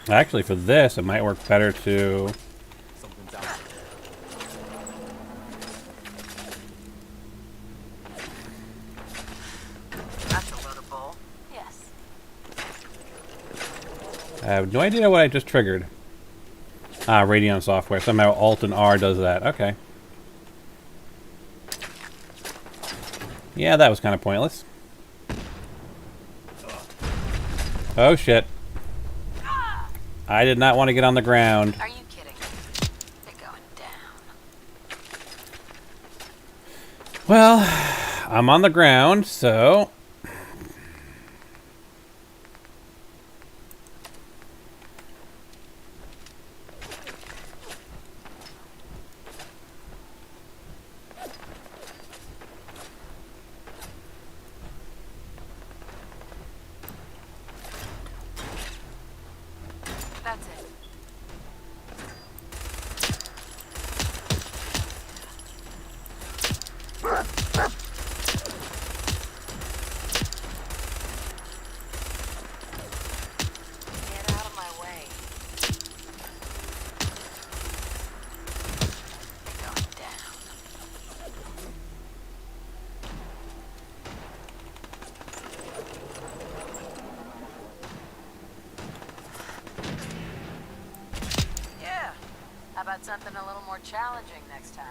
Actually, for this, it might work better to... Something's out there. That's a load of bull. Yes. I have no idea what I just triggered. Ah, Radeon software. Somehow Alt and R does that. Okay. Yeah, that was kind of pointless. Oh, shit. I did not want to get on the ground. Are you kidding? They're going down. Well, I'm on the ground, so... That's it. Get out of my way. They're going down. Yeah. How about something a little more challenging next time?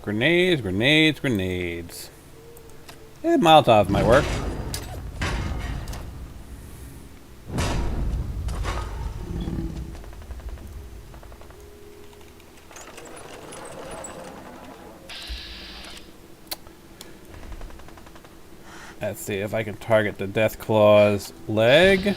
Grenades, grenades, grenades. Eh, Molotov might work. Let's see if I can target the Deathclaw's leg.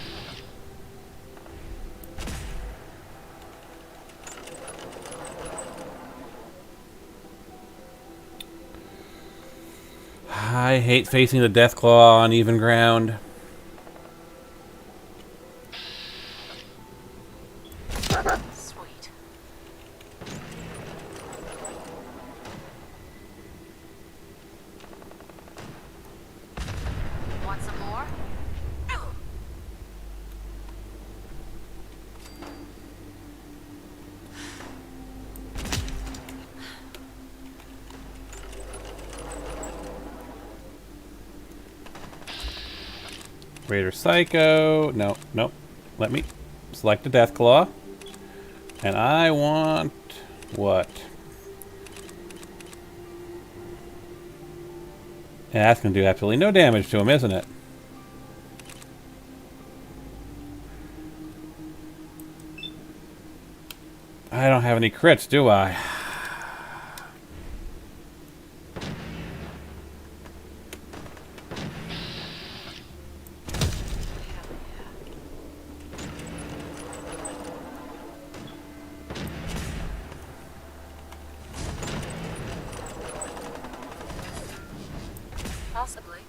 I hate facing the Deathclaw on even ground. Sweet. Want some more? Raider Psycho. No, nope. Let me select the Deathclaw. And I want... what? Yeah, that's going to do absolutely no damage to him, isn't it? I don't have any crits, do I? Possibly.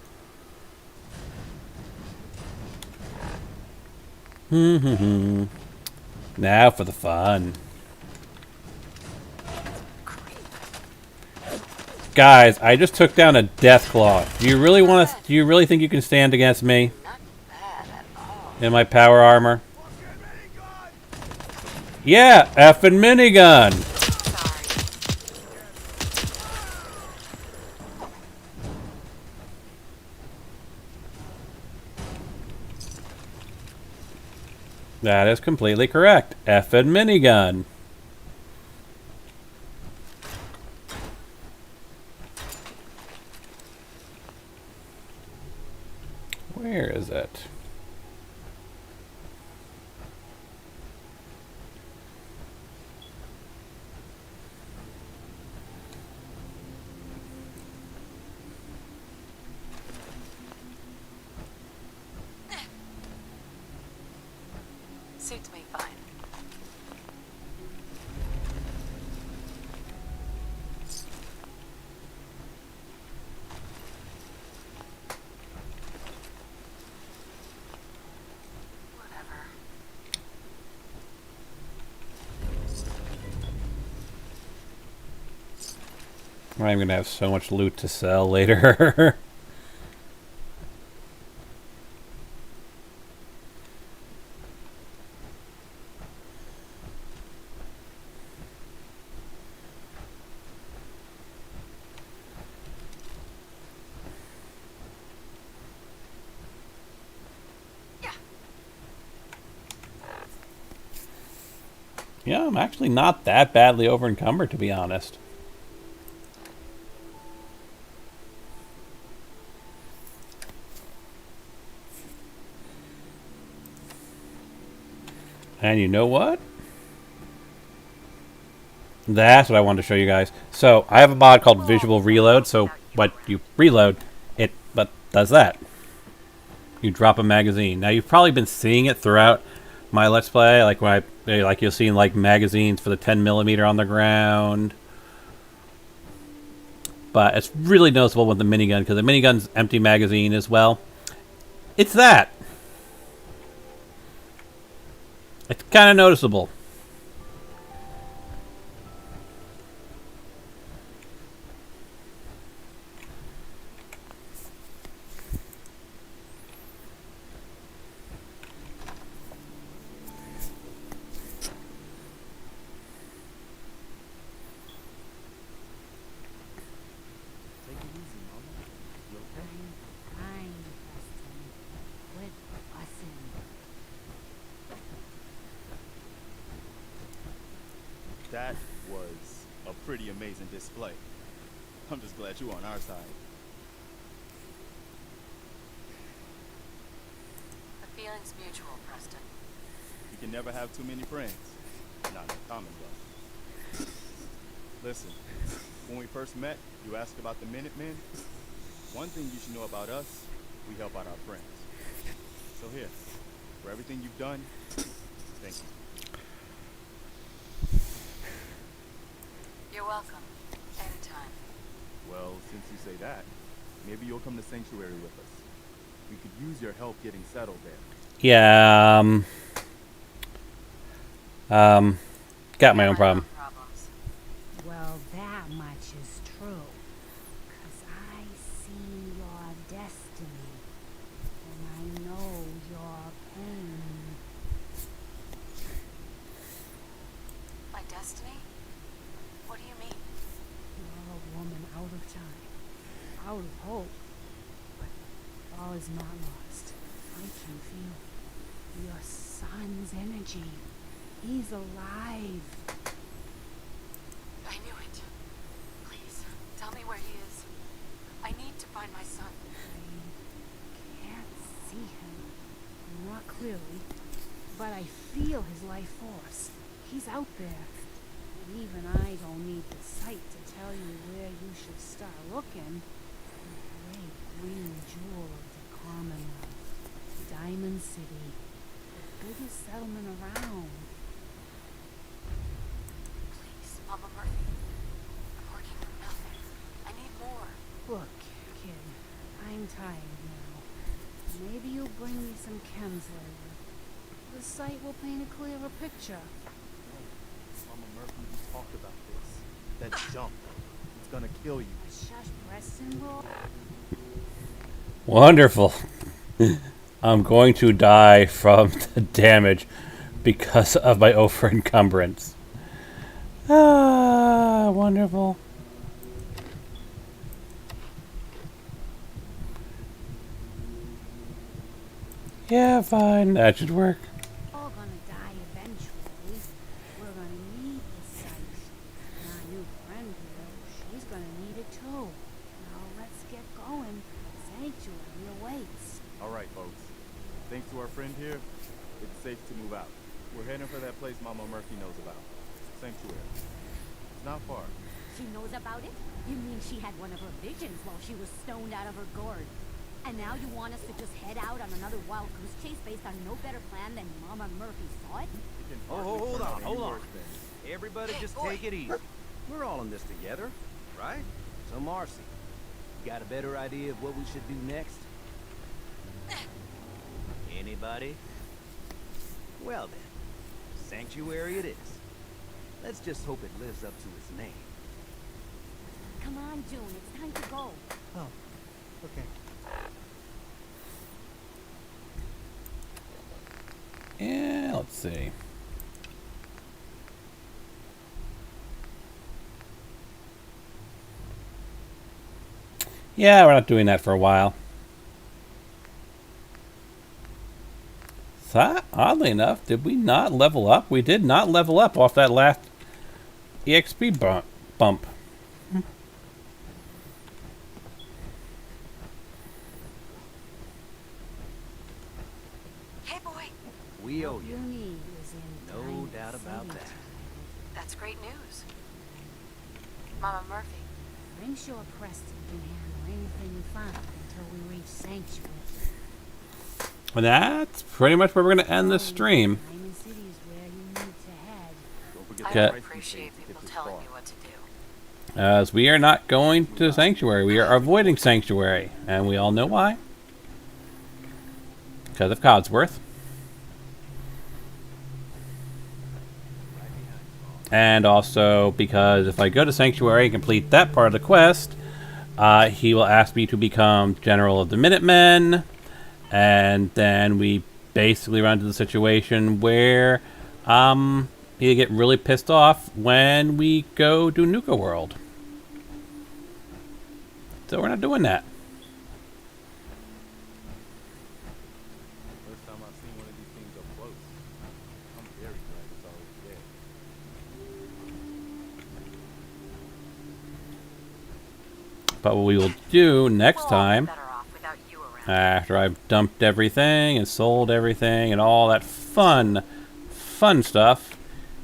Now for the fun. Guys, I just took down a Deathclaw. Do you really want to? Do you really think you can stand against me Not bad at all. in my power armor? Yeah, effing minigun. That is completely correct. Effing minigun. Where is it? Suits me fine. Whatever. I'm gonna have so much loot to sell later. Yeah, I'm actually not that badly over encumbered, to be honest. And you know what? That's what I wanted to show you guys. So I have a mod called Visual Reload. So what you reload, it but does that. You drop a magazine. Now you've probably been seeing it throughout my Let's Play, like when like you'll see like magazines for the 10mm on the ground. But it's really noticeable with the minigun because the minigun's empty magazine as well. It's that. It's kind of noticeable. Take it easy, Mama. You okay? Fine, Preston. Quit fussing. That was a pretty amazing display. I'm just glad you're on our side. The feeling's mutual, Preston. You can never have too many friends. Not in the Commonwealth. Listen, when we first met, you asked about the Minutemen. One thing you should know about us, we help out our friends. So here, for everything you've done, thank you. You're welcome. Anytime. Well, since you say that, maybe you'll come to Sanctuary with us. We could use your help getting settled there. Yeah. Got my own problem. Problems. Well, that much is true. 'Cause I see your destiny. And I know your pain. My destiny? What do you mean? You're a woman out of time. Out of hope. But all is not lost. I can feel your son's energy. He's alive. I knew it. Please, tell me where he is. I need to find my son. I can't see him, not clearly, but I feel his life force. He's out there. And even I don't need the sight to tell you where you should start looking. The great green jewel of the Commonwealth. Diamond City. The biggest settlement around. Please, Mama Murphy. I'm working for nothing. I need more. Look, kid, I'm tired now. Maybe you'll bring me some chems later. The sight will paint a clearer picture. Mama Murphy, we talked about this. That jump. It's gonna kill you. A shush Preston boy. Wonderful. I'm going to die from the damage because of my over encumbrance. Ah, wonderful. Yeah, fine. That should work. All gonna die eventually. We're gonna need the sight. And our new friend here, she's gonna need it too. Now let's get going. Sanctuary awaits. All right, folks. Thanks to our friend here, it's safe to move out. We're heading for that place Mama Murphy knows about. Sanctuary. It's not far. She knows about it? You mean she had one of her visions while she was stoned out of her gourd? And now you want us to just head out on another wild goose chase based on no better plan than Mama Murphy saw it? It can Oh, hardly hold turn on, out any hold on. worse than- Everybody just take it easy. We're all in this together, right? So Marcy, you got a better idea of what we should do next? Anybody? Well then, Sanctuary it is. Let's just hope it lives up to its name. Come on, June, it's time to go. Oh, okay. Yeah, let's see. Yeah, we're not doing that for a while. So, oddly enough, did we not level up? We did not level up off that last EXP bump. Hey, boy. We owe Your you. knee is in No Diamond doubt about City, that. child. That's great news. Mama Murphy. I'm sure Preston can handle anything we find until we reach Sanctuary. And that's pretty much where we're going to end this stream. Diamond City is where you need to head. Don't forget I the don't price you appreciate paid to people get this telling far. me what to do. As we are not going to Sanctuary. We are avoiding Sanctuary. And we all know why. Because of Codsworth. And also because if I go to Sanctuary and complete that part of the quest, he will ask me to become General of the Minutemen. And then we basically run into the situation where he get really pissed off when we go to Nuka World. So we're not doing that. First time I've seen one of these things up close. I'm very glad it's already there. But what we will do next We'll all be time, better off without you around. after I've dumped everything and sold everything and all that fun stuff,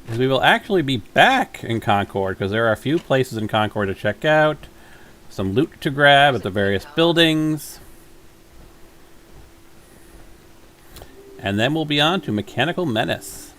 is we will actually be back in Concord, because there are a few places in Concord to check out, some loot to grab at the various buildings, and then we'll be on to Mechanical Menace.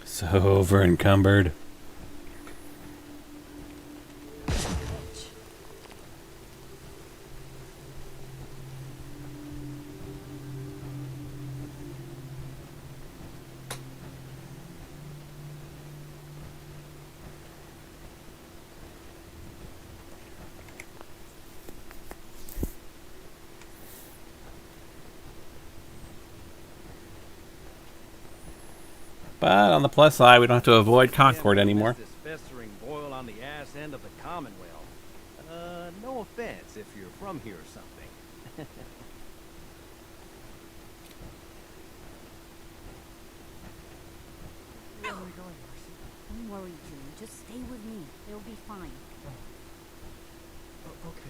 So over encumbered. But on the plus side, we don't have to avoid Concord anymore. This festering boil on the ass end of the Commonwealth. No offense if you're from here or something. Where are we going, Marcy? Don't worry, June. Just stay with me. It'll be fine. Okay.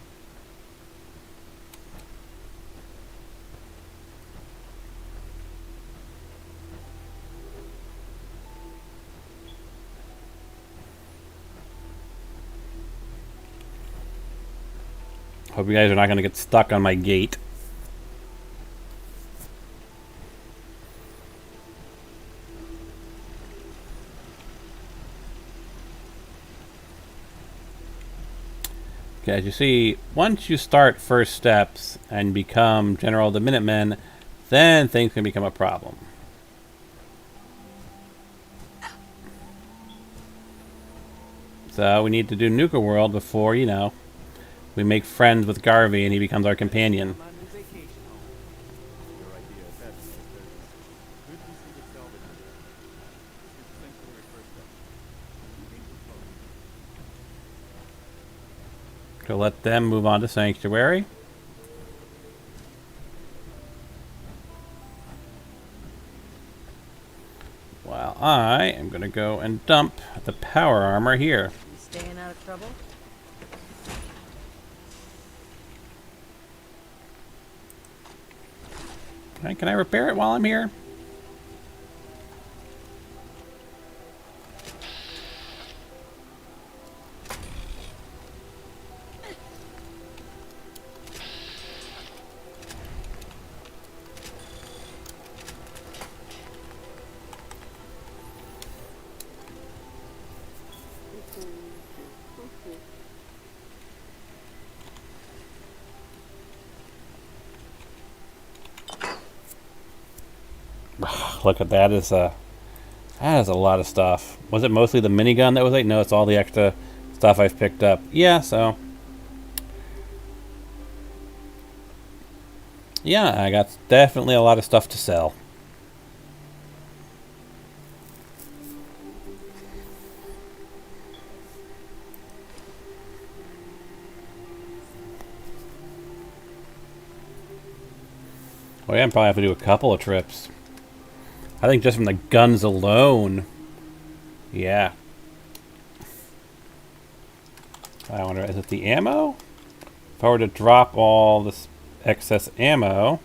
Hope you guys are not going to get stuck on my gate. Okay, as you see, once you start first steps and become General of the Minutemen, then things can become a problem. So we need to do Nuka World before, you know, we make friends with Garvey and he becomes our companion. My new vacation home. Your idea is fabulous, Curtis. Good to see the salvage in there. This is Sanctuary first step. Moving to close. To let them move on to Sanctuary. While I am going to go and dump the power armor here. You staying out of trouble? Alright, can I repair it while I'm here? Look at that is a lot of stuff. Was it mostly the minigun that was like? No, it's all the extra stuff I've picked up. Yeah, so... yeah, I got definitely a lot of stuff to sell. Oh yeah, I probably have to do a couple of trips. I think just from the guns alone. Yeah. I wonder, is it the ammo? If I were to drop all this excess ammo...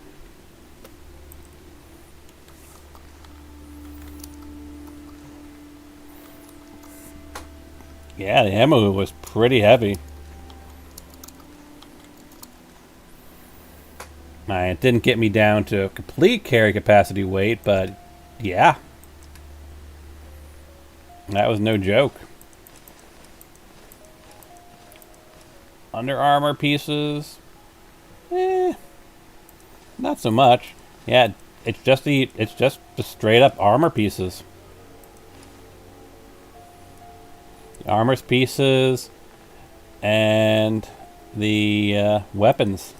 yeah, the ammo was pretty heavy. It didn't get me down to complete carry capacity weight, but yeah. That was no joke. Under armor pieces, not so much. Yeah, it's just the straight up armor pieces. Armor pieces and the weapons.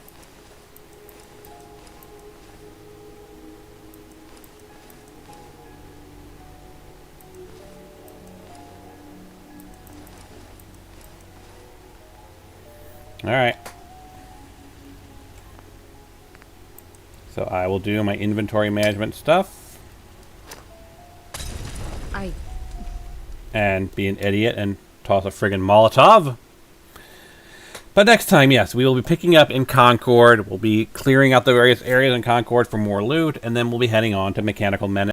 Alright. So I will do my inventory management stuff. And be an idiot and toss a friggin' Molotov. But next time, yes, we will be picking up in Concord. We'll be clearing out the various areas in Concord for more loot, and then we'll be heading on to Mechanical Men.